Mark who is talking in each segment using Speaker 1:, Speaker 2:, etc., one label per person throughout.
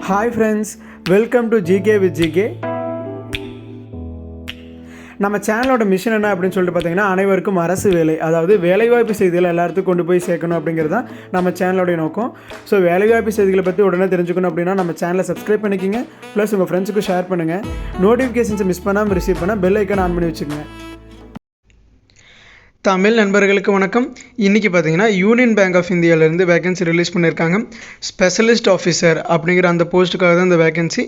Speaker 1: Hi friends, welcome to GK with GK. நம்ம சேனலோட mission என்ன அப்படின்னு சொல்லிட்டு பார்த்தீங்கன்னா, அனைவருக்கும் அரசு வேலை, அதாவது வேலைவாய்ப்பு செய்திகளை எல்லாத்துக்கும் கொண்டு போய் சேர்க்கணும் அப்படிங்கிறது தான் நம்ம சேனலோடைய நோக்கம். ஸோ வேலைவாய்ப்பு செய்திகளை பற்றி உடனே தெரிஞ்சுக்கணும் அப்படின்னா நம்ம சேனலை சப்ஸ்கிரைப் பண்ணிக்கிங்க, ப்ளஸ் உங்கள் ஃப்ரெண்ட்ஸுக்கு ஷேர் பண்ணுங்கள். நோட்டிஃபிகேஷன்ஸை மிஸ் பண்ணாமல் ரிசீவ் பண்ணால் பெல் ஐக்கான் ஆன் பண்ணி வச்சுக்கோங்க.
Speaker 2: தமிழ் நண்பர்களுக்கு வணக்கம். இன்றைக்கி பார்த்தீங்கன்னா யூனியன் பேங்க் ஆஃப் இந்தியாவிலேருந்து வேகன்சி ரிலீஸ் பண்ணியிருக்காங்க. ஸ்பெஷலிஸ்ட் ஆஃபீஸர் அப்படிங்கிற அந்த போஸ்ட்டுக்காக தான் இந்த வேகன்சி.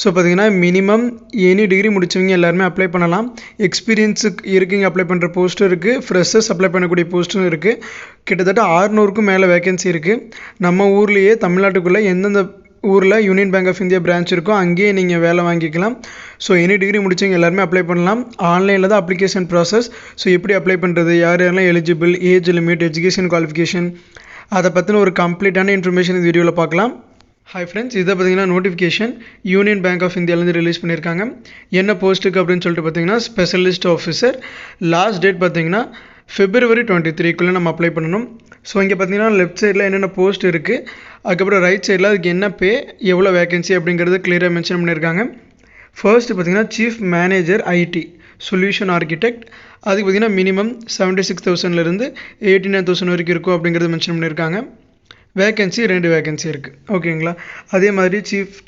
Speaker 2: ஸோ பார்த்தீங்கன்னா மினிமம் எனி டிகிரி முடித்தவங்க எல்லாருமே அப்ளை பண்ணலாம். எக்ஸ்பீரியன்ஸுக்கு இருக்கீங்க அப்ளை பண்ணுற போஸ்ட்டும் இருக்குது, ஃப்ரெஷர்ஸ் அப்ளை பண்ணக்கூடிய போஸ்ட்டும் இருக்குது. கிட்டத்தட்ட 600க்கும் மேலே வேகன்சி இருக்குது. நம்ம ஊர்லேயே தமிழ்நாட்டுக்குள்ளே எந்தெந்த ஊரில் Union Bank of India branch இருக்கோ அங்கேயே நீங்கள் வேலை வாங்கிக்கலாம். ஸோ எனி டிகிரி முடிச்சவங்க எல்லாருமே அப்ளை பண்ணலாம். ஆன்லைனில் தான் அப்ளிகேஷன் ப்ராசஸ். ஸோ எப்படி அப்ளை பண்ணுறது, யார் யாரெல்லாம் eligible, age limit, education qualification, அதை பற்றின ஒரு கம்ப்ளீட்டான இன்ஃபர்மேஷன் இந்த வீடியோவில் பார்க்கலாம். ஹாய் ஃப்ரெண்ட்ஸ், இதை பார்த்தீங்கன்னா நோட்டிஃபிகேஷன் யூனியன் பேங்க் ஆஃப் இந்தியாவிலேருந்து ரிலீஸ் பண்ணியிருக்காங்க. என்ன போஸ்ட்டுக்கு அப்படின்னு சொல்லிட்டு பார்த்தீங்கன்னா ஸ்பெஷலிஸ்ட் ஆஃபீஸர். லாஸ்ட் டேட் பார்த்தீங்கன்னா February 23 நம்ம அப்ளை பண்ணணும். ஸோ இங்கே பார்த்தீங்கன்னா லெஃப்ட் சைடில் என்னென்ன போஸ்ட் இருக்குது, அதுக்கப்புறம் ரைட் சைடில் அதுக்கு என்ன பே, எவ்வளோ வேகன்சி அப்படிங்கிறது கிளியராக மென்ஷன் பண்ணியிருக்காங்க. ஃபர்ஸ்ட் பார்த்தீங்கன்னா chief manager ID solution architect. அதுக்கு பார்த்தீங்கன்னா மினிமம் 76,000லேருந்து 89,000 வரைக்கும் இருக்கும் அப்படிங்கிறது மென்ஷன் பண்ணியிருக்காங்க. வேகன்சி 2 வேகன்சி இருக்குது. ஓகேங்களா. அதே மாதிரி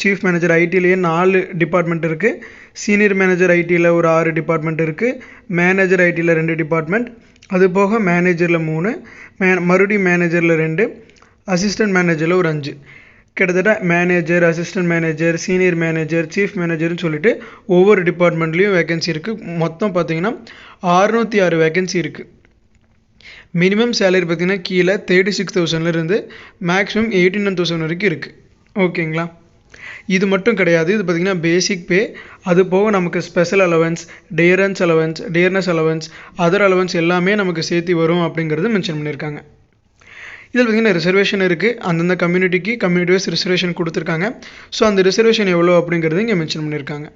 Speaker 2: சீஃப் மேனேஜர் ஐடியிலேயே 4 டிபார்ட்மெண்ட் இருக்குது. சீனியர் மேனேஜர் ஐடியில் ஒரு 6 டிபார்ட்மெண்ட் இருக்குது. மேனேஜர் ஐடியில் 2 டிபார்ட்மெண்ட். அது போக மேனேஜரில் 3, மறுபடியும் மேனேஜரில் 2, அசிஸ்டன்ட் மேனேஜரில் ஒரு 5. கிட்டத்தட்ட manager, assistant manager, senior manager, chief மேனேஜர்னு சொல்லிட்டு ஒவ்வொரு டிபார்ட்மெண்ட்லேயும் வேகன்சி இருக்குது. மொத்தம் பார்த்தீங்கன்னா 606 வேகன்சி இருக்குது. மினிமம் சேலரி பார்த்தீங்கன்னா கீழே 36,000லேருந்து மேக்ஸிமம் 89,000 வரைக்கும் இருக்குது. ஓகேங்களா. இது மட்டும் கிடையாது, இது பார்த்திங்கன்னா பேசிக் பே. அது போக நமக்கு special allowance, dearness allowance, other allowance எல்லாமே நமக்கு சேர்த்து வரும் அப்படிங்கிறது மென்ஷன் பண்ணியிருக்காங்க. இதில் பார்த்திங்கன்னா ரிசர்வேஷன் இருக்குது. அந்தந்த கம்யூனிட்டி வைஸ் ரிசர்வேஷன் கொடுத்துருக்காங்க. ஸோ அந்த ரிசர்வேஷன் எவ்வளோ அப்படிங்கிறது இங்கே மென்ஷன் பண்ணியிருக்காங்க.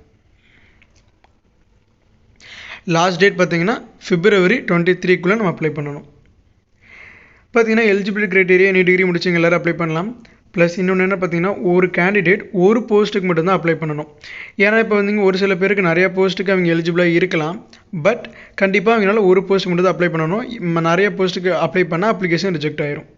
Speaker 2: லாஸ்ட் டேட் பார்த்திங்கன்னா February 23 நம்ம அப்ளை பண்ணணும். பார்த்திங்கன்னா எலிஜிபிலிட்டி க்ரைட்டீரியா எனி டிகிரி முடிச்சவங்க எல்லோரும் அப்ளை பண்ணலாம். ப்ளஸ் இன்னொன்று என்ன பார்த்தீங்கன்னா ஒரு கேண்டிடேட் ஒரு போஸ்ட்டுக்கு மட்டும்தான் அப்ளை பண்ணணும். ஏன்னா இப்போ ஒரு சில பேருக்கு நிறையா போஸ்ட்டுக்கு அவங்க எலிஜிபிளாக இருக்கலாம். பட் கண்டிப்பாக அவங்களால ஒரு போஸ்ட்டுக்கு மட்டும் தான் அப்ளை பண்ணணும். நிறைய போஸ்ட்டுக்கு அப்ளை பண்ணால் அப்ளிகேஷன் ரிஜெக்ட் ஆயிரும்.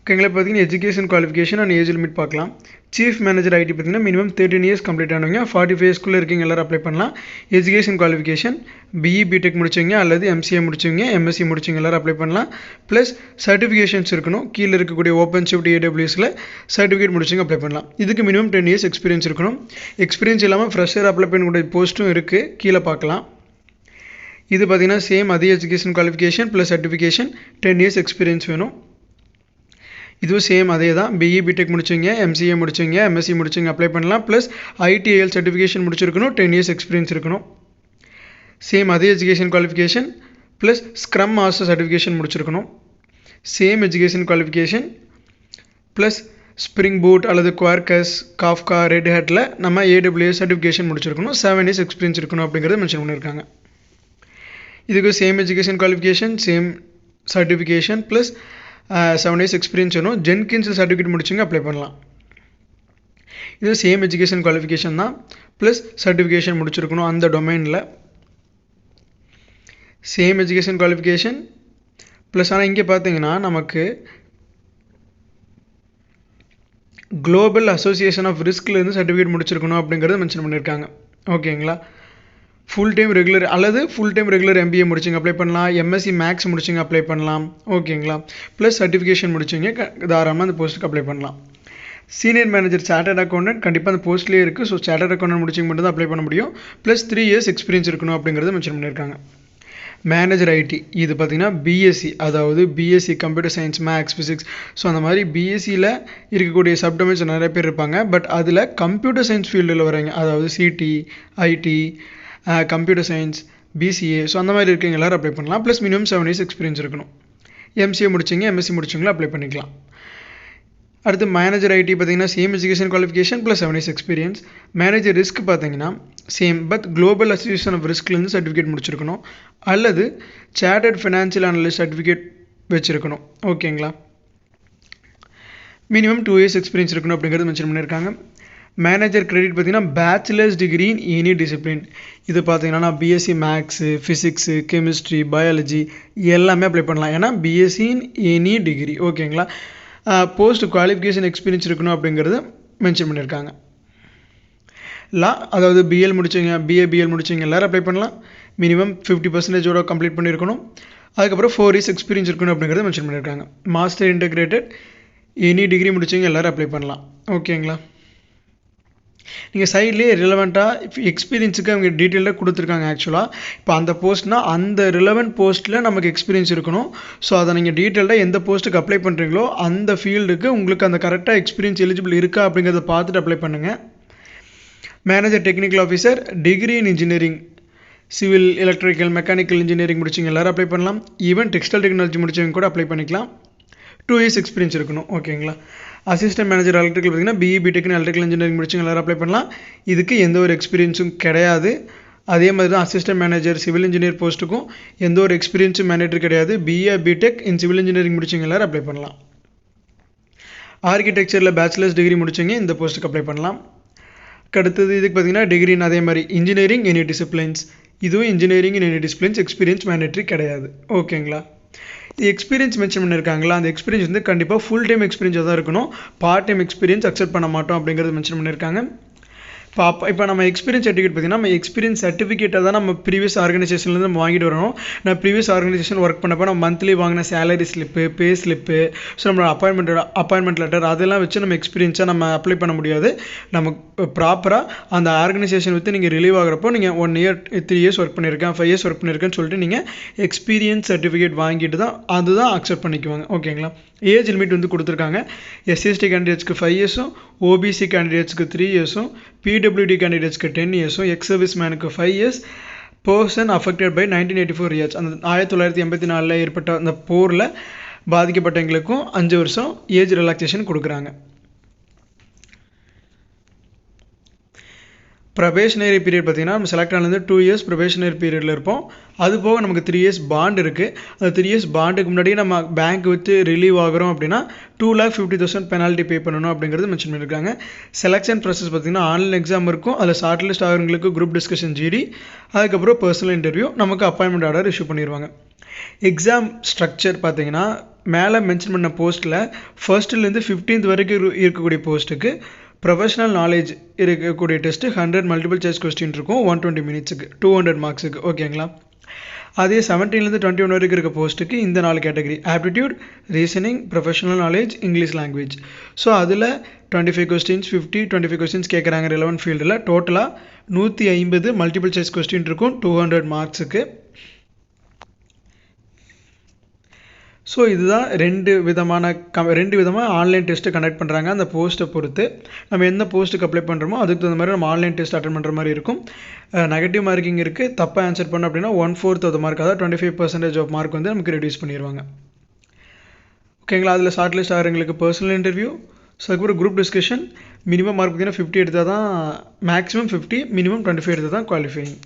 Speaker 2: ஓகேங்களா. பார்த்தீங்கன்னா education qualification and age limit பார்க்கலாம். சீஃப் மேனேஜர் ஐடி பார்த்தீங்கன்னா மினிமம் 13 இயர்ஸ் கம்ப்ளீட் ஆனவங்க, 45 இயர்ஸ்க்குள்ளே இருக்கீங்க எல்லோரும் அப்ளை பண்ணலாம். எஜுகேஷன் குவாலிஃபிகேஷன் பிஇ பிடெக் முடிச்சவங்க அல்லது எம்சிஏ முடிச்சவங்க, எம்எஸ்சி முடிச்சவங்க எல்லோரும் அப்ளை பண்ணலாம். ப்ளஸ் சர்டிஃபிகேஷன்ஸ் இருக்கணும். கீழே இருக்கக்கூடிய ஓப்பன் ஷிஃப்ட் ஏடபிள்யூஎஸில் சர்டிஃபிகேட் முடிச்சவங்க அப்ளை பண்ணலாம். இதுக்கு மினிமம் 10 இயர்ஸ் எக்ஸ்பீரியன்ஸ் இருக்கணும். எக்ஸ்பீரியன்ஸ் இல்லாமல் ஃப்ரெஷர் அப்ளை பண்ணக்கூடிய போஸ்ட்டும் இருக்குது, கீழே பார்க்கலாம். இது பார்த்திங்கன்னா சேம் அதே education qualification plus certification, 10 years experience வேணும். இதுவும் சேம் அதே தான். பிஇ பிடெக் முடிச்சவங்க, எம்சிஏ முடிச்சவங்க, எம்எஸ்சி முடிச்சவங்க அப்ளை பண்ணலாம். ப்ளஸ் ஐடிஐஎல் சர்டிஃபிகேஷன் முடிச்சிருக்கணும், 10 இயர்ஸ் எக்ஸ்பீரியன்ஸ் இருக்கணும். சேம் அதே education qualification plus scrum master certification முடிச்சிருக்கணும். Same education qualification plus spring boot அல்லது குவார்கஸ், காஃப்கா, ரெட் ஹேட்டில் நம்ம ஏடபிள்யூஎஸ் சர்டிஃபிகேஷன் முடிச்சிருக்கணும். 7 இயர்ஸ் எக்ஸ்பீரியன்ஸ் இருக்கணும் அப்படிங்கிறத மென்ஷன் பண்ணியிருக்காங்க. இதுக்கு same education qualification, same certification plus 7 years experience வேணும். ஜென்கின்ஸ் சர்டிஃபிகேட் முடிச்சுங்க அப்ளை பண்ணலாம். இது சேம் எஜுகேஷன் குவாலிஃபிகேஷன் தான், ப்ளஸ் சர்டிஃபிகேஷன் முடிச்சிருக்கணும் அந்த டொமைனில். சேம் எஜுகேஷன் குவாலிஃபிகேஷன் ப்ளஸ் ஆனால் இங்கே பார்த்தீங்கன்னா நமக்கு குளோபல் அசோசியேஷன் ஆஃப் ரிஸ்க்லேருந்து சர்டிஃபிகேட் முடிச்சிருக்கணும் அப்படிங்கிறத மென்ஷன் பண்ணியிருக்காங்க. ஓகேங்களா. ஃபுல் டைம் ரெகுலர் அல்லது ஃபுல் டைம் ரெகுலர் எம்பிஏ முடிச்சிங்க அப்ளை பண்ணலாம். எம்எஸ்சி மேக்ஸ் முடிச்சிங்க அப்ளை பண்ணலாம். ஓகேங்களா. ப்ளஸ் சர்டிஃபிகேஷன் முடிச்சிங்க தாராளமாக அந்த போஸ்ட்டுக்கு அப்ளை பண்ணலாம். சீனியர் மேனேஜர் சார்ட்டர்ட் அக்கௌண்டன்ட் கண்டிப்பாக அந்த போஸ்ட்லேயே இருக்குது. ஸோ சார்ட்டர்ட் அக்கௌண்டன்ட் முடிச்சிங்க மட்டும் தான் அப்ளை பண்ண முடியும். ப்ளஸ் 3 இயர்ஸ் எக்ஸ்பீரியன்ஸ் இருக்கணும் அப்படிங்கிறத மென்ஷன் பண்ணியிருக்காங்க. மேனேஜர் ஐடி இது பார்த்திங்கன்னா பிஎஸ்சி, அதாவது BSc computer science, maths, physics. So அந்த மாதிரி பிஎஸ்சியில் இருக்கக்கூடிய சப்டொமைன்ஸ் நிறைய பேர் இருப்பாங்க. பட் அதில் கம்ப்யூட்டர் சயின்ஸ் ஃபீல்டில் வராங்க, அதாவது CT, IT, computer science, BCA. So அந்த மாதிரி இருக்கவங்க எல்லோரும் அப்ளை பண்ணலாம். ப்ளஸ் மினிமம் 7 இயர்ஸ் எக்ஸ்பீரியன்ஸ் இருக்கணும். எம்சிஏ முடிச்சிங்க, எம்எஸ்சி முடிச்சவங்களும் அப்ளை பண்ணிக்கலாம். அடுத்து மேனேஜர் ஐடி பார்த்தீங்கன்னா same education qualification plus 7 years experience. Manager risk பார்த்தீங்கன்னா same, but global association of ரிஸ்க்லேருந்து சர்டிஃபிகேட் முடிச்சிருக்கணும் அல்லது சார்ட்டர்ட் ஃபினான்ஷியல் அனலிஸ்ட் சர்டிஃபிகேட் வச்சுருக்கணும். ஓகேங்களா. மினிமம் 2 இயர்ஸ் எக்ஸ்பீரியன்ஸ் இருக்கணும் அப்படிங்கிறது மென்ஷன் பண்ணியிருக்காங்க. மேனேஜர் கிரெடிட் பார்த்தீங்கன்னா bachelors degree in any discipline. இது பார்த்தீங்கன்னா BSc maths, physics, chemistry, biology எல்லாமே அப்ளை பண்ணலாம். ஏன்னா பிஎஸ்சி இன் எனி டிகிரி. ஓகேங்களா. போஸ்ட் குவாலிஃபிகேஷன் எக்ஸ்பீரியன்ஸ் இருக்கணும் அப்படிங்கிறது மென்ஷன் பண்ணியிருக்காங்க. அதாவது பிஎல் முடிச்சவங்க, பிஎல் முடிச்சவங்க எல்லோரும் அப்ளை பண்ணலாம். மினிமம் 50% கம்ப்ளீட் பண்ணியிருக்கணும். அதுக்கப்புறம் 4 இயர்ஸ் எக்ஸ்பீரியன்ஸ் இருக்கணும் அப்படிங்கிறத மென்ஷன் பண்ணியிருக்காங்க. மாஸ்டர் இன்டெகிரேட்டட் எனி டிகிரி முடிச்சவங்க எல்லோரும் அப்ளை பண்ணலாம். ஓகேங்களா. நீங்கள் சைட்லேயே ரிலவெண்ட்டாக எக்ஸ்பீரியன்ஸுக்கு அவங்க டீட்டெயிலாக கொடுத்துருக்காங்க. ஆக்சுவலாக இப்போ அந்த போஸ்ட்னால் அந்த ரிலவெண்ட் போஸ்ட்டில் நமக்கு எக்ஸ்பீரியன்ஸ் இருக்கணும். ஸோ அதை நீங்கள் டீட்டெயிலாக எந்த போஸ்ட்டுக்கு அப்ளை பண்ணுறீங்களோ அந்த ஃபீல்டுக்கு உங்களுக்கு அந்த கரெக்டாக எக்ஸ்பீரியன்ஸ் எலிஜிபிள் இருக்கா அப்படிங்கிறத பார்த்துட்டு அப்ளை பண்ணுங்கள். Manager technical officer degree in engineering, civil, electrical, mechanical engineering முடிச்சிங்க எல்லோரும் அப்ளை பண்ணலாம். ஈவன் டெக்ஸ்டைல் டெக்னாலஜி முடிச்சவங்க கூட அப்ளை பண்ணிக்கலாம். 2 இயர்ஸ் எக்ஸ்பீரியன்ஸ் இருக்கணும். ஓகேங்களா. அசிஸ்டன்ட் மேனேஜர் எலக்ட்ரிக்கல் பார்த்தீங்கன்னா பிஇ பிடெக்னு எலக்ட்ரிக்கல் இன்ஜினியரிங் முடிச்சவங்க எல்லோரும் அப்ளை பண்ணலாம். இதுக்கு எந்த ஒரு எக்ஸ்பீரியன்ஸும் கிடையாது. அதே மாதிரி தான் அசிஸ்டன்ட் மேனேஜர் சிவில் இன்ஜினியர் போஸ்ட்டுக்கும் எந்த ஒரு எக்ஸ்பீரியன்ஸும் மேனேட்டரி கிடையாது. BA BTech in civil engineering முடிச்சவங்க எல்லோரும் அப்ளை பண்ணலாம். ஆர்கிடெக்சரில் பேச்சுலர்ஸ் டிகிரி முடிச்சவங்க இந்த போஸ்ட்டுக்கு அப்ளை பண்ணலாம். அடுத்தது இதுக்கு பார்த்தீங்கன்னா டிகிரின்னு அதே மாதிரி இன்ஜினியரிங் எனி டிசிப்ளின்ஸ், இதுவும் engineering any disciplines, experience mandatory கிடையாது. ஓகேங்களா. எக்ஸ்பீரியன்ஸ் மென்ஷன் பண்ணியிருக்காங்களா, அந்த எக்ஸ்பீரியன்ஸ் வந்து கண்டிப்பாக ஃபுல் டைம் எக்ஸ்பீரியன்ஸாக தான் இருக்கணும். பார்ட் டைம் எக்ஸ்பீரியன்ஸ் அக்செப்ட் பண்ண மாட்டோம் அப்படிங்கிறது மென்ஷன் பண்ணியிருக்காங்க. இப்போ நம்ம எக்ஸ்பீரியன்ஸ் சர்டிஃபிகேட் பார்த்தீங்கன்னா நம்ம எக்ஸ்பீரியன்ஸ் சர்டிஃபிகேட்டை தான் நம்ம ப்ரீவியஸ் ஆர்கனைசேஷன்லேருந்து நம்ம வாங்கிட்டு வரணும். நான் ப்ரீவியஸ் ஆர்கனைசேஷன் ஒர்க் பண்ணப்போ நம்ம மந்த்லி வாங்கின சேலரி ஸ்லிப்பு, பே ஸ்லிப்பு, ஸோ நம்மளோட அப்பாயின்மெண்ட் லெட்டர் அதெல்லாம் வச்சு நம்ம எக்ஸ்பீரியன்ஸாக நம்ம அப்ளை பண்ண முடியாது. நம்ம ப்ராப்பராக அந்த ஆர்கனைசேஷன் விட்டு நீங்கள் ரிலீவ் ஆகிறப்போ நீங்கள் 1 இயர் 3 இயர்ஸ் ஒர்க் பண்ணியிருக்கேன், 5 இயர்ஸ் ஒர்க் பண்ணியிருக்கேன்னு சொல்லிட்டு நீங்கள் எக்ஸ்பீரியன்ஸ் சர்டிஃபிகேட் வாங்கிட்டு தான் அதுதான் அக்செப்ட் பண்ணிக்குவாங்க. ஓகேங்களா. ஏஜ் லிமிட் வந்து கொடுத்துருக்காங்க. எஸ்சிஎஸ்டி கேண்டிடேட்ஸ்க்கு 5 இயர்ஸும், ஓபிசி கேண்டிடேட்ஸ்க்கு 3 இயர்ஸும், பிடபிள்யூடி கேண்டிடேட்ஸ்க்கு 10 இயர்ஸும், எக்ஸ் சர்வீஸ் மேனுக்கு 5 years, person affected by 1984 years, அந்த 1984 ஏற்பட்ட அந்த போரில் பாதிக்கப்பட்டவங்களுக்கும் 5 வருஷம் ஏஜ் ரிலாக்ஸேஷன் கொடுக்குறாங்க. ப்ரொபேஷனரி பீரியட் பார்த்தீங்கன்னா நம்ம செலக்ட் ஆனது 2 இயர்ஸ் ப்ரொபேஷனரி பீரியடில் இருப்போம். அது போக நமக்கு 3 இயர்ஸ் பாண்ட் இருக்குது. அந்த 3 இயர்ஸ் பாண்டுக்கு முன்னாடியே நம்ம பேங்க் விட்டு ரிலீவ் ஆகிறோம் அப்படின்னா 2,50,000 பெனால்ட்டி பே பண்ணணும் அப்படிங்கிறது மென்ஷன் பண்ணியிருக்காங்க. செலெக்ஷன் ப்ராசஸ் பார்த்தீங்கன்னா ஆன்லைன் எக்ஸாம் இருக்கும். அதில் ஷார்ட் லிஸ்ட் ஆகிறவங்களுக்கு குரூப் டிஸ்கஷன் ஜிடி, அதுக்கப்புறம் பர்சனல் இன்டர்வியூ, நமக்கு அப்பாயின்மெண்ட் ஆர்டர் இஷ்யூ பண்ணிடுவாங்க. எக்ஸாம் ஸ்ட்ரக்சர் பார்த்தீங்கன்னா மேலே மென்ஷன் பண்ண போஸ்ட்டில் ஃபர்ஸ்ட்லேருந்து 15th வரைக்கும் இருக்கக்கூடிய போஸ்ட்டுக்கு ப்ரொஃபஷனல் நாலேஜ் இருக்கக்கூடிய டெஸ்ட்டு 100 மல்டிபிள் சாய்ஸ் கொஸ்டின் இருக்கும். 120 மினிட்ஸுக்கு 200 மார்க்ஸுக்கு. ஓகேங்களா. அதே 17லேருந்து 21 வரைக்கும் இருக்க போஸ்ட்டுக்கு இந்த 4 category: aptitude, reasoning, professional knowledge, English language. So அதில் 25 கொஸ்டின்ஸ் 25 கொஸ்டின்ஸ் கேட்குறாங்க ரிலவெண்ட் ஃபீல்டில். டோட்டலாக 150 மல்டிபிள் சாய்ஸ் கொஸ்டின் இருக்கும் 200 மார்க்ஸுக்கு. ஸோ இதுதான் ரெண்டு விதமாக ஆன்லைன் டெஸ்ட்டு கண்டக்ட் பண்ணுறாங்க. அந்த போஸ்ட்டை பொறுத்து நம்ம எந்த போஸ்ட்டுக்கு அப்ளை பண்ணுறோமோ அதுக்கு தகுந்த மாதிரி நம்ம ஆன்லைன் டெஸ்ட் அட்டன் பண்ணுற மாதிரி இருக்கும். நெகட்டிவ் மார்க்கிங் இருக்குது. தப்பாக ஆன்சர் பண்ணோம் அப்படின்னா 1/4 ஆஃப் த மார்க், அதாவது 25% ஆஃப் மார்க் வந்து நமக்கு ரெடியூஸ் பண்ணிடுவாங்க. ஓகேங்களா. அதில் ஷார்ட் லிஸ்ட் ஆகிறவங்களுக்கு பர்சனல் இன்டர்வியூ, ஸோ அதுக்கப்புறம் குரூப் டிஸ்கஷன். மினிமம் மார்க் பார்த்தீங்கன்னா 50 எடுத்தால் தான், மேக்ஸிமம் 50, மினிமம் 25 எடுத்தால் தான் குவாலிஃபைங்.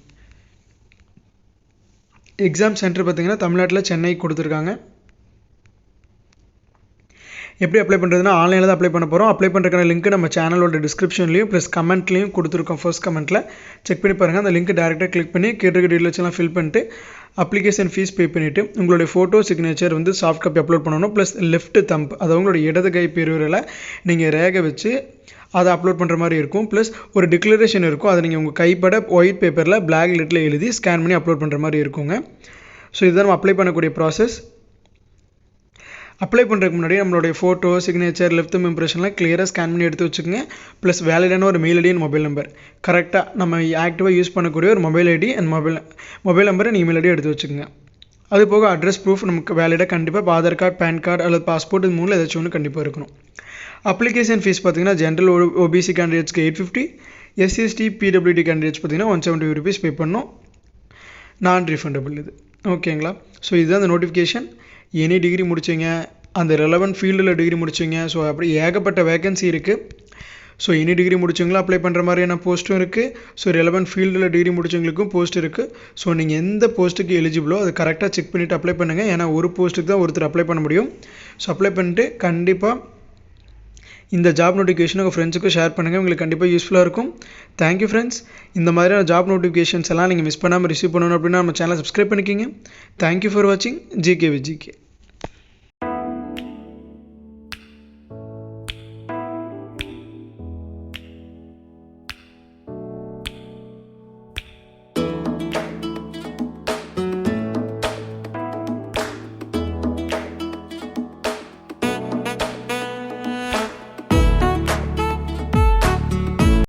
Speaker 2: எக்ஸாம் சென்டர் பார்த்தீங்கன்னா தமிழ்நாட்டில் சென்னை கொடுத்துருக்காங்க. எப்படி அப்ளை பண்ணுறதுனா ஆன்லைனில் தான் அப்ளை பண்ண போகிறோம். அப்ளை பண்ணுறதுக்கான லிங்க் நம்ம சேனலோட டிஸ்கிரிப்ஷன்லையும் ப்ளஸ் கமெண்ட்லையும் கொடுத்துருக்கோம். ஃபர்ஸ்ட் கமெண்ட்டில் செக் பண்ணி பாருங்கள். அந்த லிங்க் டேரெக்டாக கிளிக் பண்ணி கேட்டிருக்க டீட்டெயில்ஸ்லாம் ஃபில் பண்ணிட்டு அப்ளிகேஷன் ஃபீஸ் பே பண்ணிவிட்டு உங்களுடைய ஃபோட்டோ சிக்னேச்சர் வந்து சாஃப்ட் காப்பி அப்லோட் பண்ணணும். ப்ளஸ் லெஃப்ட் தம்ப், அது உங்களுடைய இடது கை பெருவிரலை நீங்கள் ரேகை வச்சு அதை அப்லோட் பண்ணுற மாதிரி இருக்கும். ப்ளஸ் ஒரு டிக்ளரேஷன் இருக்கும். அதை நீங்கள் உங்கள் கைப்பட ஒயிட் பேப்பரில் பிளாக் லெட்டில் எழுதி ஸ்கேன் பண்ணி அப்லோட் பண்ணுற மாதிரி இருக்குங்க. ஸோ இதுதான் நம்ம அப்ளை பண்ணக்கூடிய ப்ராசஸ். அப்ளை பண்ணுறதுக்கு முன்னாடி நம்மளுடைய ஃபோட்டோ, சிக்னேச்சர், லெஃப்ட் தம்ப் இம்ப்ரெஷன்லாம் கிளியராக ஸ்கேன் பண்ணி எடுத்து வச்சுக்கோங்க. ப்ளஸ் வேலிடான ஒரு mail ID and mobile number, கரெக்டாக நம்ம ஆக்டிவாக யூஸ் பண்ணக்கூடிய ஒரு mobile ID and mobile number and email ID எடுத்து வச்சுக்கோங்க. அது போக அட்ரஸ் ப்ரூஃப் நமக்கு வேலிடாக கண்டிப்பாக இப்போ ஆதார் கார்டு, பேன் கார்டு அல்லது பாஸ்போர்ட், இது மூணில் ஏதாச்சும் ஒன்று கண்டிப்பாக இருக்கணும். அப்ளிகேஷன் ஃபீஸ் பார்த்தீங்கன்னா ஜென்ரல் ஓபிசி கேண்டிடேட்ஸ்க்கு 850, எஸ்சிஎஸ்டி பிடபிள்யூடி கேண்டிடேட்ஸ் பார்த்தீங்கன்னா 170 ருபீஸ் பே பண்ணணும். நான் ரீஃபண்டபிள் இது. ஓகேங்களா. ஸோ இதுதான் அந்த நோட்டிஃபிகேஷன். எனி டிகிரி முடிச்சிங்க, அந்த ரெலவெண்ட் ஃபீல்டில் டிகிரி முடிச்சிங்க. ஸோ அப்படி ஏகப்பட்ட வேகன்சி இருக்குது. ஸோ எனி டிகிரி முடிச்சவங்களும் அப்ளை பண்ணுற மாதிரியான போஸ்ட்டும் இருக்குது. ஸோ ரெலவெண்ட் ஃபீல்டில் டிகிரி முடிச்சவங்களுக்கும் போஸ்ட் இருக்குது. ஸோ நீங்கள் எந்த போஸ்ட்டுக்கு எலிஜிபிளோ அதை கரெக்டாக செக் பண்ணிவிட்டு அப்ளை பண்ணுங்கள். ஏன்னா ஒரு போஸ்ட்டுக்கு தான் ஒருத்தர் அப்ளை பண்ண முடியும். ஸோ அப்ளை பண்ணிட்டு கண்டிப்பாக இந்த ஜாப் நோட்டிஃபிகேஷன் உங்கள் ஃப்ரெண்ட்ஸுக்கும் ஷேர் பண்ணுங்கள், உங்களுக்கு கண்டிப்பாக யூஸ்ஃபுல்லாக இருக்கும். Thank you friends. இந்த மாதிரியான ஜாப் நோட்டிஃபிகேஷன்ஸ் எல்லாம் நீங்கள் மிஸ் பண்ணாமல் ரிசீவ் பண்ணணும் அப்படின்னா நம்ம சேனலை சப்ஸ்கிரைப் பண்ணிக்கிங்க. தேங்க்யூ ஃபார் வாட்சிங் ஜிகே வித் ஜிகே.